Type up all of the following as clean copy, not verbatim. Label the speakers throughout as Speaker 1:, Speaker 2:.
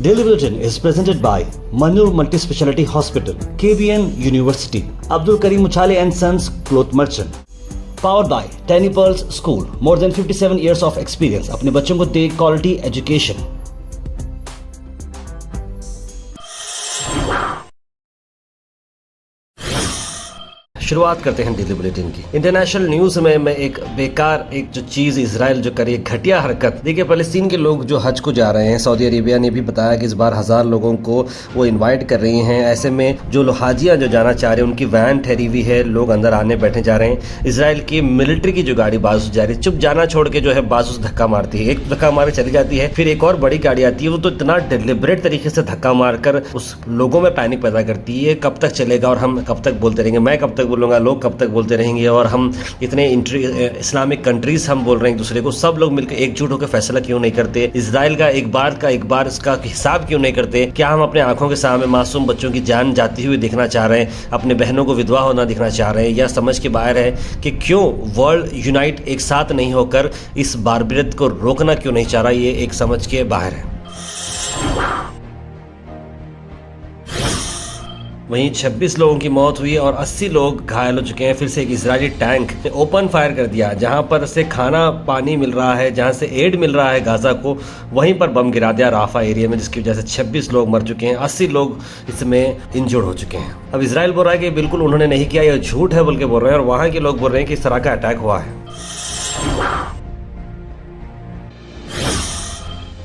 Speaker 1: Daily Bulletin is presented by Manur Multi-Speciality Hospital, KBN University, Abdul Karim Uchale and Sons Cloth Merchant. Powered by Tiny Pearls School, more than 57 years of experience. अपने बच्चों को दे quality education. शुरुआत करते हैं daily bulletin की। International news में मैं एक बेकार जो चीज इजराइल जो करी, घटिया हरकत। देखिए, फलस्तीन के लोग जो हज को जा रहे हैं, सऊदी अरेबिया ने भी बताया कि इस बार 1000 लोगों को वो इनवाइट कर रही हैं। ऐसे में जो लोग हाजियां जो जाना चाह रहे हैं उनकी वैन ठहरी हुई है, लोग अंदर आने बैठे जा रहे हैं। इजराइल की मिलिट्री की जो गाड़ी बाजू जा रही है, चुप जाना छोड़ के जो है बाजू से धक्का मारती है। एक धक्का मार चली जाती है, फिर एक और बड़ी गाड़ी आती है, वो तो इतना डिलिबरेट तरीके से धक्का मारकर उस लोगों में पैनिक पैदा करती है। कब तक चलेगा और हम कब तक बोलते रहेंगे, मैं कब तक बोलूंगा, लोग कब तक बोलते रहेंगे, और हम इतने इस्लामिक कंट्रीज हम बोल रहे हैं एक दूसरे को, सब लोग मिलकर एकजुट होकर फैसला क्यों नहीं करते? इजराइल का एक बार इसका हिसाब क्यों नहीं करते? क्या हम अपने आंखों के सामने मासूम बच्चों की जान जाती हुई देखना चाह रहे हैं, अपने बहनों को विधवा होना दिखना चाह रहे हैं, या समझ के बाहर है कि क्यों वर्ल्ड यूनाइट एक साथ नहीं होकर इस बारबरियत को रोकना क्यों नहीं चाह रहा? ये एक समझ के बाहर है। वहीं 26 लोगों की मौत हुई और 80 लोग घायल हो चुके हैं। फिर से एक इजरायली टैंक ने ओपन फायर कर दिया, जहां पर से खाना पानी मिल रहा है, जहां से एड मिल रहा है गाजा को, वहीं पर बम गिरा दिया राफा एरिया में, जिसकी वजह से 26 लोग मर चुके हैं, 80 लोग इसमें इंजर्ड हो चुके हैं। अब इजराइल बोल रहा है कि बिल्कुल उन्होंने नहीं किया, यह झूठ है बोल के बोल रहे हैं, और वहां के लोग बोल रहे हैं कि इस तरह का अटैक हुआ है।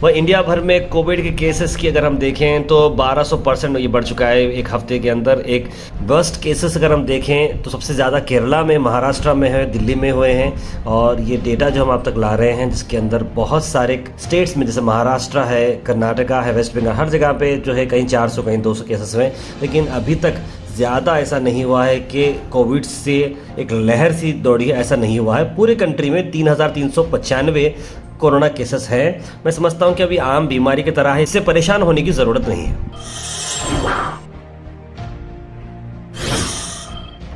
Speaker 1: वह इंडिया भर में कोविड के केसेस की अगर हम देखें तो 1200% ये बढ़ चुका है एक हफ्ते के अंदर। एक वर्स्ट केसेस अगर हम देखें तो सबसे ज़्यादा केरला में, महाराष्ट्र में है, दिल्ली में हुए हैं। और ये डेटा जो हम आप तक ला रहे हैं, जिसके अंदर बहुत सारे स्टेट्स में, जैसे महाराष्ट्र है, कर्नाटका है, वेस्ट बंगाल, हर जगह पे जो है कहीं 400 कहीं 200 केसेस हुए। लेकिन अभी तक ज़्यादा ऐसा नहीं हुआ है कि कोविड से एक लहर सी दौड़ी है, ऐसा नहीं हुआ है। पूरे कंट्री में 3395 कोरोना केसेस हैं। मैं समझता हूं कि अभी आम बीमारी की तरह है, इससे परेशान होने की जरूरत नहीं है।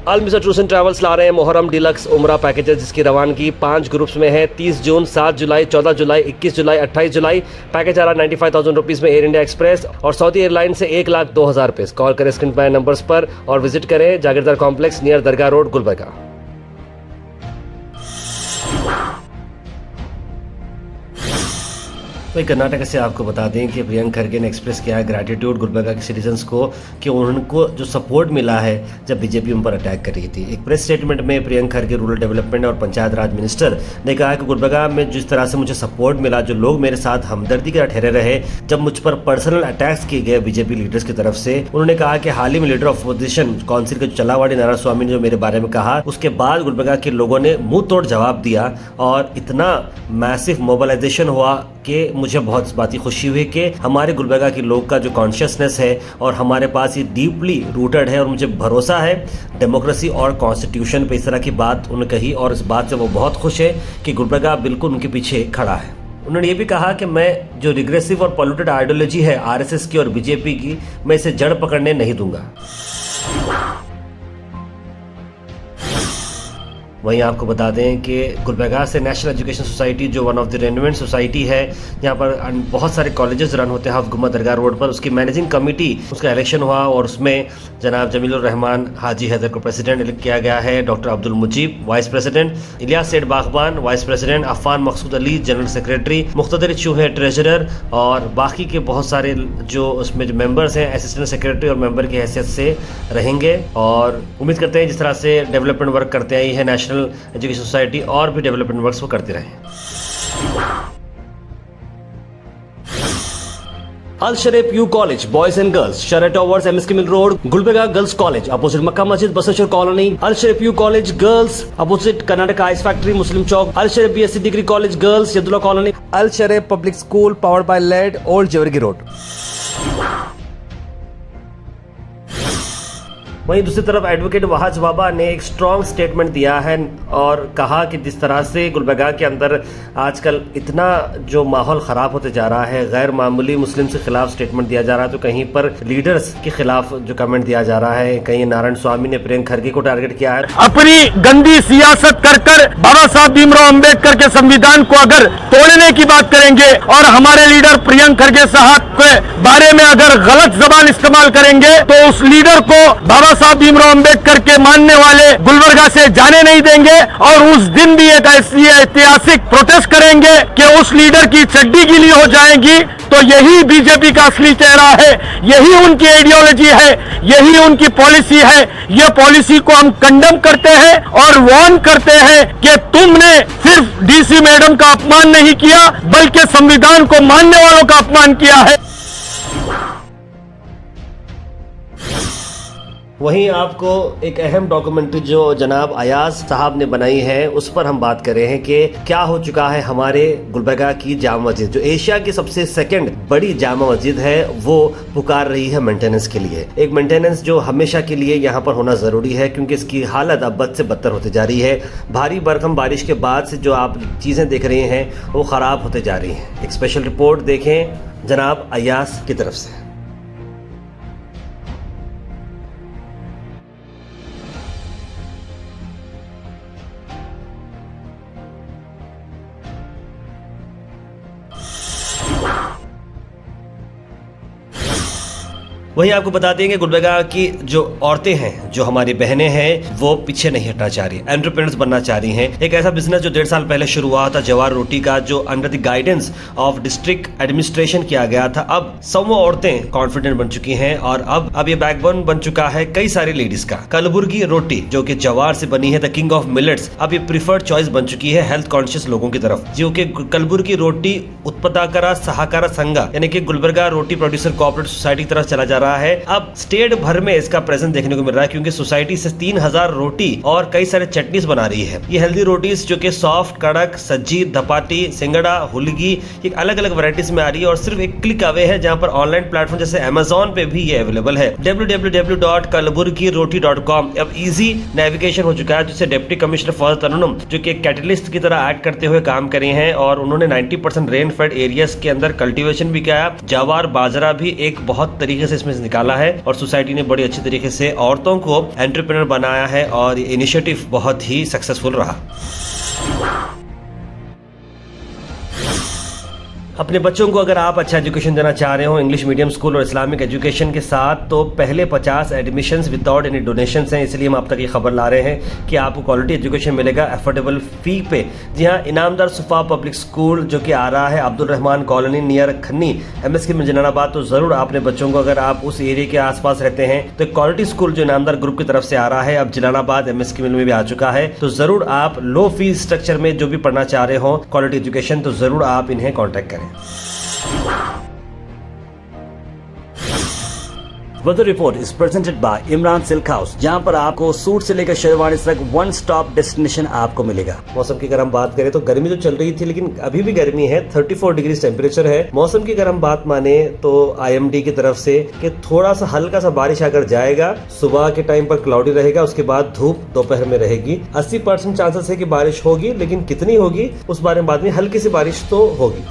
Speaker 1: अल मिसर टूर्स एंड ट्रैवल्स ला रहे हैं मुहर्रम डिलक्स उम्रा पैकेजेस, जिसकी रवानगी 5 ग्रुप्स में है। 30 जून, 7 जुलाई, 14 जुलाई, 21 जुलाई, 28 जुलाई। पैकेज आ रहा 95,000 रुपीज़ में एयर इंडिया एक्सप्रेस और सऊदी एयरलाइन से 1,02,000 रुपये। कॉल करें स्क्रीन पर नंबर्स पर और विजिट करें जागीरदार कॉम्प्लेक्स नियर दरगाह रोड, गुलबर्गा। वही कर्नाटक से आपको बता दें कि प्रियंक खरगे ने एक्सप्रेस किया है ग्रैटिट्यूड गुलबर्गा के सिटीजन्स को कि उनको जो सपोर्ट मिला है जब बीजेपी उन पर अटैक कर रही थी। एक प्रेस स्टेटमेंट में प्रियंक खरगे रूरल डेवलपमेंट और पंचायत राज मिनिस्टर ने कहा कि गुलबर्गा में जिस तरह से मुझे सपोर्ट मिला, जो लोग मेरे साथ हमदर्दी के ठहरे रहे जब मुझ पर पर्सनल अटैक्स किए गए बीजेपी लीडर्स की तरफ से। उन्होंने कहा कि हाल ही में लीडर ऑफ अपोजिशन काउंसिल के चलावाड़ी नारायण स्वामी ने जो मेरे बारे में कहा, उसके बाद गुलबर्गा के लोगों ने मुंह तोड़ जवाब दिया और इतना मैसिव मोबिलाइजेशन हुआ कि मुझे बहुत इस बात की खुशी हुई कि हमारे गुलबर्गा के लोग का जो कॉन्शियसनेस है और हमारे पास ये डीपली रूटेड है, और मुझे भरोसा है डेमोक्रेसी और कॉन्स्टिट्यूशन पे। इस तरह की बात उन्होंने कही और इस बात से वो बहुत खुश है कि गुलबर्गा बिल्कुल उनके पीछे खड़ा है। उन्होंने ये भी कहा कि मैं जो रिग्रेसिव और पॉल्यूटेड आइडियोलॉजी है आरएसएस की और बीजेपी की, मैं इसे जड़ पकड़ने नहीं दूंगा। वहीं आपको बता दें कि गुलबर्गा से नेशनल एजुकेशन सोसाइटी, जो वन ऑफ द रेनोवेंट सोसाइटी है, जहां पर बहुत सारे कॉलेजेस रन होते हैं हफ गुम्मत दरगाह रोड पर, उसकी मैनेजिंग कमेटी, उसका इलेक्शन हुआ और उसमें जनाब जमीलुर रहमान हाजी हैदर को प्रेसिडेंट इलेक्ट किया गया है, doctor Abdul Mujib vice president, Ilyas Seth Bagban vice president, Afan Maqsood Ali general secretary, Muktadar चूहे ट्रेजरर, और बाकी के बहुत सारे जो उसमें जो मेंबर्स हैं असिस्टेंट सेक्रेटरी और मेंबर की हैसियत से रहेंगे। और उम्मीद करते हैं जिस तरह से डेवलपमेंट वर्क करते आई है नेशनल एजुकेशन सोसाइटी, और भी डेवलपमेंट वर्क्स वो करते रहे। Al Sharif U college boys and girls, Sharat towers, MSK mill road, Gulbarga girls college opposite Makka Masjid, Basaveshwar colony. Al Sharif U college girls opposite Karnataka ice factory, Muslim Chowk. Al Sharif BSc degree college girls, Yadullah colony. Al Sharif public school powered by lead, old Jewargi road. वहीं दूसरी तरफ advocate Wahaj बाबा ने एक strong statement दिया है और कहा कि जिस तरह से गुलबर्गा के अंदर आजकल इतना जो माहौल खराब होते जा रहा है, गैर मामूली मुस्लिम के खिलाफ स्टेटमेंट दिया जा रहा है, तो कहीं पर लीडर्स के खिलाफ जो कमेंट दिया जा रहा है, कहीं नारायण स्वामी ने प्रियंका खरगे को टारगेट किया है।
Speaker 2: अपनी गंदी सियासत कर बाबा साहब भीमराव अंबेडकर के संविधान को अगर तोड़ने की बात करेंगे और हमारे लीडर प्रियंका खरगे साहब के बारे में अगर गलत जबान इस्तेमाल करेंगे तो उस लीडर को बाबा साहब भीमराव अंबेडकर के मानने वाले गुलबर्गा से जाने नहीं देंगे और उस दिन भी एक ऐसी ऐतिहासिक प्रोटेस्ट करेंगे कि उस लीडर की चड्डी गीली हो जाएगी। तो यही बीजेपी का असली चेहरा है, यही उनकी आइडियोलॉजी है, यही उनकी पॉलिसी है। ये पॉलिसी को हम कंडेम करते हैं और वार्न करते हैं कि तुमने सिर्फ डीसी मैडम का अपमान नहीं किया बल्कि संविधान को मानने वालों का अपमान किया है।
Speaker 1: वहीं आपको एक अहम डॉक्यूमेंट्री जो जनाब अयाज साहब ने बनाई है उस पर हम बात कर रहे हैं कि क्या हो चुका है हमारे गुलबर्गा की जामा मस्जिद, जो एशिया की सबसे सेकंड बड़ी जामा मस्जिद है, वो पुकार रही है मेंटेनेंस के लिए। एक मेंटेनेंस जो हमेशा के लिए यहाँ पर होना जरूरी है क्योंकि इसकी हालत अब बद से बदतर होती जा रही है। भारी बरखम बारिश के बाद से जो आप चीजें देख रहे हैं वो खराब होते जा रही हैं। एक स्पेशल रिपोर्ट देखें जनाब अयाज की तरफ से। वहीं आपको बता देंगे गुलबर्गा की जो औरतें हैं, जो हमारी बहनें हैं, वो पीछे नहीं हटना चाह रही, एंटरप्रेन्योर्स बनना चाह रही हैं। एक ऐसा बिजनेस जो 1.5 साल पहले शुरू हुआ था जवार रोटी का, जो under the guidance of district administration किया गया था, अब 100 औरतें कॉन्फिडेंट बन चुकी हैं और अब ये बैकबोन बन चुका है कई सारी लेडीज का। कलबुर्गी रोटी जो कि जवार से बनी है, द किंग ऑफ मिलेट्स, अब ये प्रिफर्ड चॉइस बन चुकी है हेल्थ कॉन्शियस लोगों की तरफ, जो कि कलबुर्गी रोटी उत्पादकरा सहकारा संघ यानी कि गुलबर्गा रोटी प्रोड्यूसर कोऑपरेटिव सोसाइटी की तरफ चला जा रहा है। अब स्टेट भर में इसका प्रेजेंस देखने को मिल रहा है क्योंकि सोसाइटी से 3000 रोटी और कई सारे चटनीज बना रही है। ये हेल्दी रोटीज जो कि सॉफ्ट, कड़क, सज्जी, धपाटी, सिंगड़ा, हुलगी, एक अलग अलग वैरायटीज में आ रही है और सिर्फ एक क्लिक अवे है, जहां पर ऑनलाइन प्लेटफॉर्म जैसे अमेज़न पे भी ये अवेलेबल है। www.kalburgiroti.com। अब इजी नेविगेशन हो चुका है, जिससे डिप्टी कमिश्नर फॉर तरन्नुम जो कि कैटलिस्ट की तरह एक्ट करते हुए काम करे हैं और उन्होंने 90% रेन फेड एरियाज के अंदर कल्टीवेशन भी किया। जवार बाजरा भी एक बहुत तरीके से इसमें निकाला है और सोसाइटी ने बड़ी अच्छी तरीके से औरतों को एंटरप्रेन्योर बनाया है और ये इनिशिएटिव बहुत ही सक्सेसफुल रहा। अपने बच्चों को अगर आप अच्छा एजुकेशन देना चाह रहे हो, इंग्लिश मीडियम स्कूल और इस्लामिक एजुकेशन के साथ, तो पहले 50 एडमिशन्स विदाउट एनी डोनेशंस हैं। इसलिए हम आप तक ये खबर ला रहे हैं कि आपको क्वालिटी एजुकेशन मिलेगा अफोर्डेबल फी पे। जी हाँ, इनामदार सुफा पब्लिक स्कूल जो कि आ रहा है Abdul Rahman colony near Khanni MSK में जलालाबाद, तो जरूर अपने बच्चों को, अगर आप उस एरिया के आसपास रहते हैं, तो क्वालिटी स्कूल जो इनामदार ग्रुप की तरफ से आ रहा है, अब जलालाबाद MSK में भी आ चुका है। तो जरूर आप लो फीस स्ट्रक्चर में जो भी पढ़ना चाह रहे हो क्वालिटी एजुकेशन, तो जरूर आप इन्हें कॉन्टेक्ट करें।
Speaker 3: Weather report is presented by Imran Silk House, जहां पर आपको सूट से लेकर शेरवानी तक वन स्टॉप डेस्टिनेशन आपको मिलेगा।
Speaker 1: मौसम की अगर हम बात करें तो गर्मी तो चल रही थी, लेकिन अभी भी गर्मी है, 34 डिग्री टेम्परेचर है। मौसम की अगर हम बात माने तो IMD की तरफ से कि थोड़ा सा हल्का सा बारिश अगर जाएगा, सुबह के टाइम पर क्लाउडी रहेगा, उसके बाद धूप दोपहर में रहेगी। 80% चांसेस है कि बारिश होगी, लेकिन कितनी होगी उस बारे में बाद में, हल्की सी बारिश तो होगी।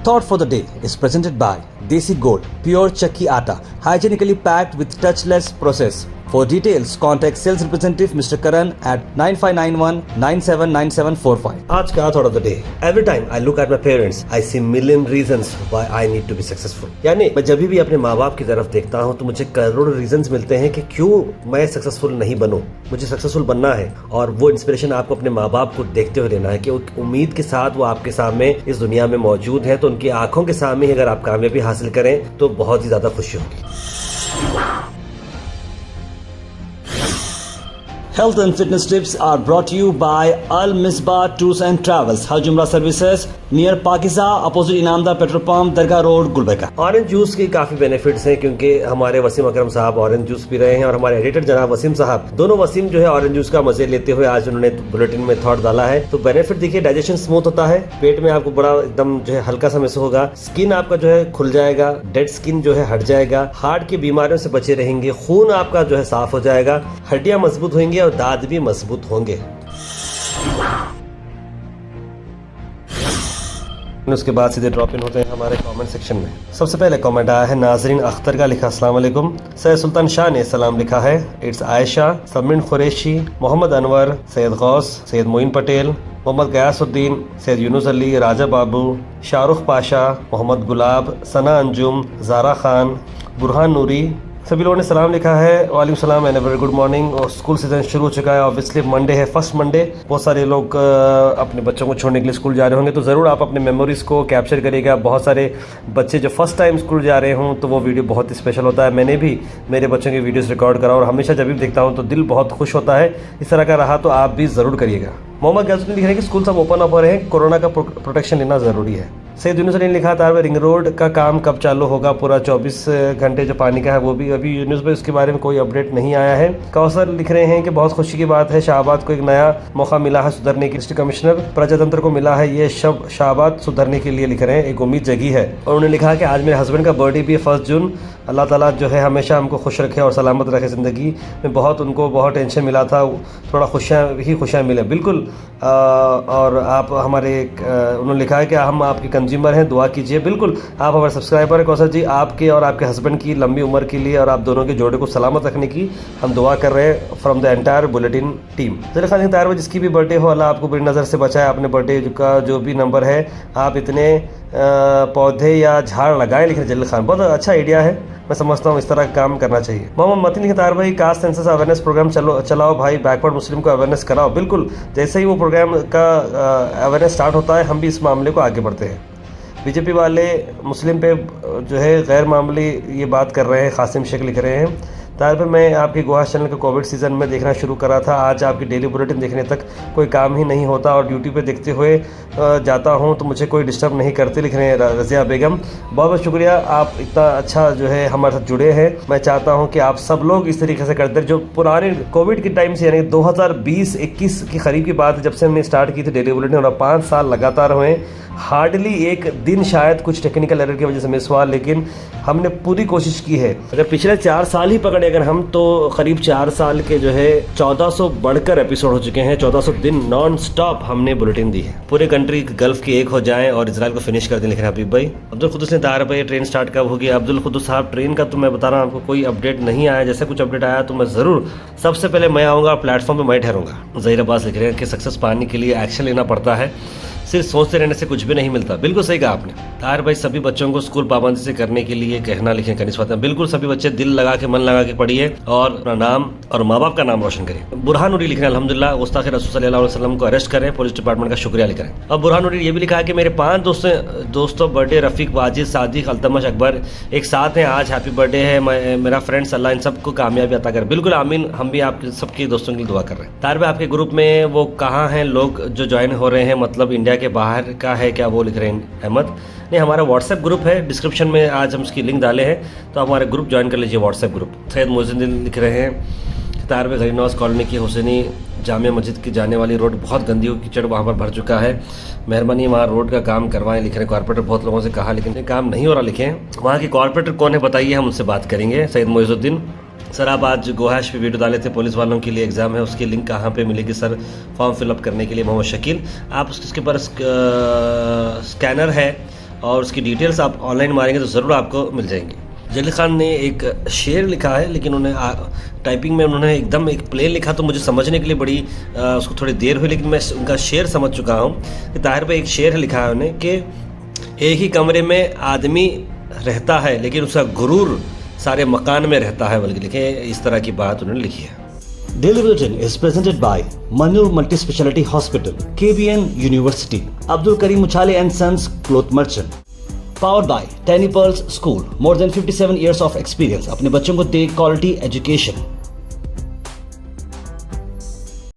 Speaker 3: Thought for the day is presented by Desi Gold, pure chakki atta, hygienically packed with touchless process. For details, contact sales representative Mr. Karan at 9591-979745.
Speaker 1: आज का thought of the day. Every time I look at my parents, I see million reasons why I need to be successful. यानी मैं जब भी अपने माँ बाप की तरफ देखता हूँ तो मुझे करोड़ों रीजंस मिलते हैं कि क्यों मैं सक्सेसफुल नहीं बनूं। मुझे सक्सेसफुल बनना है और वो इंस्पिरेशन आपको अपने माँ बाप को देखते हुए लेना है कि उम्मीद के साथ वो आपके सामने इस दुनिया में मौजूद है, तो उनकी आंखों के सामने अगर आप कामयाबी हासिल करें तो बहुत ही ज्यादा खुशी होगी।
Speaker 3: Health and fitness tips are brought to you by Al Misbah Tours and Travels, Hajj Umrah Services near Pakiza, opposite Inamda Petrol Pump, Dargah Road, Gulbarga.
Speaker 1: Orange juice के काफ़ी बेनिफिट्स हैं क्योंकि हमारे वसीम अकरम साहब ऑरेंज जूस पी रहे हैं और हमारे एडिटर जनाब वसीम साहब दोनों वसीम जो है ऑरेंज जूस का मजे लेते हुए आज उन्होंने बुलेटिन में थॉट डाला है। तो बेनिफिट देखिए, डाइजेशन स्मूथ होता है, पेट में आपको बड़ा एकदम जो है हल्का सा महसूस होगा, स्किन आपका जो है खुल जाएगा, डेड स्किन जो है हट जाएगा, हार्ट की बीमारियों से बचे रहेंगे, खून आपका जो है साफ हो जाएगा, हड्डियां मजबूत होंगी और दांत भी मजबूत होंगे। उसके बाद सीधे ड्रॉप इन होते हैं हमारे कमेंट सेक्शन में। सबसे पहले कमेंट आया है नाजरीन अख्तर का, लिखा अस्सलाम वालेकुम। सैयद सुल्तान शाह ने सलाम लिखा है, इट्स आयशा, समीन कुरैशी, मोहम्मद अनवर, सैयद गौस, सैयद मोइन पटेल, मोहम्मद गयासुद्दीन, सैयद यूनुस अली, राजा बाबू, शाहरुख पाशा, मोहम्मद गुलाब, सना अंजुम, जारा खान, बुरहान नूरी, सभी लोगों ने सलाम लिखा है। वालेकुम सलाम एंड वेरी गुड मॉर्निंग। और स्कूल सीजन शुरू हो चुका है, ऑब्वियसली मंडे है, फर्स्ट मंडे। बहुत सारे लोग अपने बच्चों को छोड़ने के लिए स्कूल जा रहे होंगे, तो ज़रूर आप अपने मेमोरीज़ को कैप्चर करिएगा। बहुत सारे बच्चे जो फर्स्ट टाइम स्कूल जा रहे हों तो वो वीडियो बहुत ही स्पेशल होता है। मैंने भी मेरे बच्चों की वीडियोज़ रिकॉर्ड करा और हमेशा जब भी देखता हूँ तो दिल बहुत खुश होता है। इस तरह का रहा तो आप भी ज़रूर करिएगा। मोहम्मद गयासुद्दीन लिख रहे हैं कि स्कूल सब ओपन अप हो रहे हैं, कोरोना का प्रोटेक्शन लेना ज़रूरी है। सैयद यूनुस ने लिखा था रिंग रोड का काम कब चालू होगा, पूरा 24 घंटे जो पानी का है वो भी अभी यूनुस भाई उसके बारे में कोई अपडेट नहीं आया है। कौसर लिख रहे हैं कि बहुत खुशी की बात है, शाहबाद को एक नया मौका मिला है सुधरने की, डिस्ट्रिक्ट कमिश्नर प्रजातंत्र को मिला है ये शब शाहबाद सुधरने के लिए, लिख रहे हैं एक उम्मीद जगी है। और उन्होंने लिखा कि आज मेरे हस्बैंड का बर्थडे भी है 1 जून, अल्लाह ताला जो है हमेशा हमको खुश रखे और सलामत रखे। ज़िंदगी में उनको बहुत टेंशन मिला था, थोड़ा खुशियाँ मिले बिल्कुल। और आप हमारे उन्होंने लिखा है कि हम आपके कंज्यूमर हैं, दुआ कीजिए। बिल्कुल, आप हमारे सब्सक्राइबर हैं कौसर जी, आपके और आपके हस्बैंड की लंबी उम्र के लिए और आप दोनों के जोड़े को सलामत रखने की हम दुआ कर रहे हैं from the entire bulletin team. ज़रा खान तैयार जिसकी भी बर्थडे हो, अल्लाह आपको बुरी नज़र से बचाए। अपने बर्थडे का जो भी नंबर है आप इतने पौधे या झाड़ लगाएं, लिख रहे जलील खान, बहुत अच्छा आइडिया है, मैं समझता हूँ इस तरह काम करना चाहिए। मोहम्मद मतीन लिखे तार भाई, कास्ट सेंसस अवेयरनेस प्रोग्राम चलाओ भाई, बैकवर्ड मुस्लिम को अवेयरनेस कराओ। बिल्कुल, जैसे ही वो प्रोग्राम का अवेयरनेस स्टार्ट होता है हम भी इस मामले को आगे बढ़ते हैं। बीजेपी वाले मुस्लिम पे जो है गैर मामूली ये बात कर रहे हैं, कासिम शेख लिख रहे हैं तार पर मैं आपके गुहा चैनल को कोविड सीज़न में देखना शुरू करा था, आज आपकी डेली बुलेटिन देखने तक कोई काम ही नहीं होता और ड्यूटी पे देखते हुए जाता हूं तो मुझे कोई डिस्टर्ब नहीं करते, लिख रहे हैं रज़िया बेगम। बहुत बहुत शुक्रिया, आप इतना अच्छा जो है हमारे साथ जुड़े हैं। मैं चाहता हूं कि आप सब लोग इस तरीके से करते हैं। जो पुराने कोविड के टाइम से यानी 2020-21 के करीब की बात है जब से हमने स्टार्ट की थी डेली बुलेटिन और 5 साल लगातार हुए, हार्डली एक दिन शायद कुछ टेक्निकल एरर की वजह से मिस हुआ, लेकिन हमने पूरी कोशिश की है। अगर पिछले 4 साल ही पकड़े अगर हम तो करीब 4 साल के जो है 1400 बढ़कर एपिसोड हो चुके हैं। 1400 दिन नॉन स्टॉप हमने बुलेटिन दी है। पूरे कंट्री गल्फ की एक हो जाए और इजराइल को फिनिश कर दें, लिख रहे हैं हबीब भाई। अब्दुल खुदूस ने तार भाई ट्रेन स्टार्ट कब होगी? अब्दुल खुदूस साहब ट्रेन का तो मैं बता रहा हूँ आपको कोई अपडेट नहीं आया, जैसे कुछ अपडेट आया तो मैं ज़रूर सबसे पहले मैं आऊँगा, प्लेटफॉर्म पर मैं ठहरूंगा। ज़हीर अब्बास लिख रहे हैं कि सक्सेस पाने के लिए एक्शन लेना पड़ता है, सिर्फ सोचते रहने से कुछ भी नहीं मिलता। बिल्कुल सही कहा आपने तार भाई। सभी बच्चों को स्कूल पाबंदी से करने के लिए कहना लिखें कनिस फातिमा, बिल्कुल सभी बच्चे दिल लगा के मन लगा के पढ़िए और अपना नाम और माँ बाप का नाम रोशन करें। बुरहान नूरी लिख रहे हैं अल्हम्दुलिल्लाह गुस्ताखे रसूल सल्लल्लाहु अलैहि वसल्लम को अरेस्ट करें, पुलिस डिपार्टमेंट का शुक्रिया लिख रहे हैं। और बुरहान नूरी ये भी लिखा है कि मेरे 5 दोस्तों बर्थडे रफ़ीक, वाजिद, सादिक, अल्तमश, अकबर एक साथ हैं आज, हैप्पी बर्थडे है मेरा फ्रेंड्स, अल्लाह इन सबको कामयाबी अता करे। बिल्कुल आमीन, हम भी आप सबके दोस्तों के लिए दुआ कर रहे हैं। तार भाई आपके ग्रुप में वो कहाँ हैं लोग जो ज्वाइन हो रहे हैं, मतलब इंडिया के बाहर का है क्या, वो लिख रहे हैं अहमद। नहीं, हमारा व्हाट्सएप ग्रुप है, डिस्क्रिप्शन में आज हम उसकी लिंक डाले हैं, तो आप हमारे ग्रुप ज्वाइन कर लीजिए व्हाट्सएप ग्रुप। सैयद मोइनुद्दीन लिख रहे हैं तार में गरीब नवाज कॉलोनी की हुसैनी जामिया मस्जिद की जाने वाली रोड बहुत गंदी हो, कीचड़ वहाँ पर भर चुका है, मेहरबानी वहाँ रोड का काम करवाएं, लिख रहे हैं। कॉर्पोरेटर बहुत लोगों से कहा लेकिन काम नहीं हो रहा, लिखें वहाँ की कॉर्पोरेटर कौन है बताइए, हम उनसे बात करेंगे। सैयद मोइनुद्दीन सर आप आज गोहाश पे वीडियो डाले थे, पुलिस वालों के लिए एग्ज़ाम है, उसकी लिंक कहाँ पे मिलेगी सर फॉर्म फिलअप करने के लिए? मोहम्मद शकील, आप उसके पर स्कैनर है और उसकी डिटेल्स आप ऑनलाइन मारेंगे तो ज़रूर आपको मिल जाएंगी। जलील खान ने एक शेर लिखा है लेकिन उन्हें टाइपिंग में उन्होंने एकदम एक प्लेन लिखा तो मुझे समझने के लिए बड़ी उसको थोड़ी देर हुई, लेकिन मैं उनका शेर समझ चुका हूँ कि ताहिर पे एक शेर लिखा है उन्हें कि एक ही कमरे में आदमी रहता है लेकिन उसका गुरूर सारे मकान में रहता है, बल्कि लिखे इस तरह की बात उन्होंने लिखी है।
Speaker 3: Daily Bulletin is presented by Manur Multi-Speciality Hospital, KBN University, Abdul Karim Muchale and Sons Cloth Merchant. Powered by Tiny Pearls School, more than 57 years of experience. अपने बच्चों को दे quality education.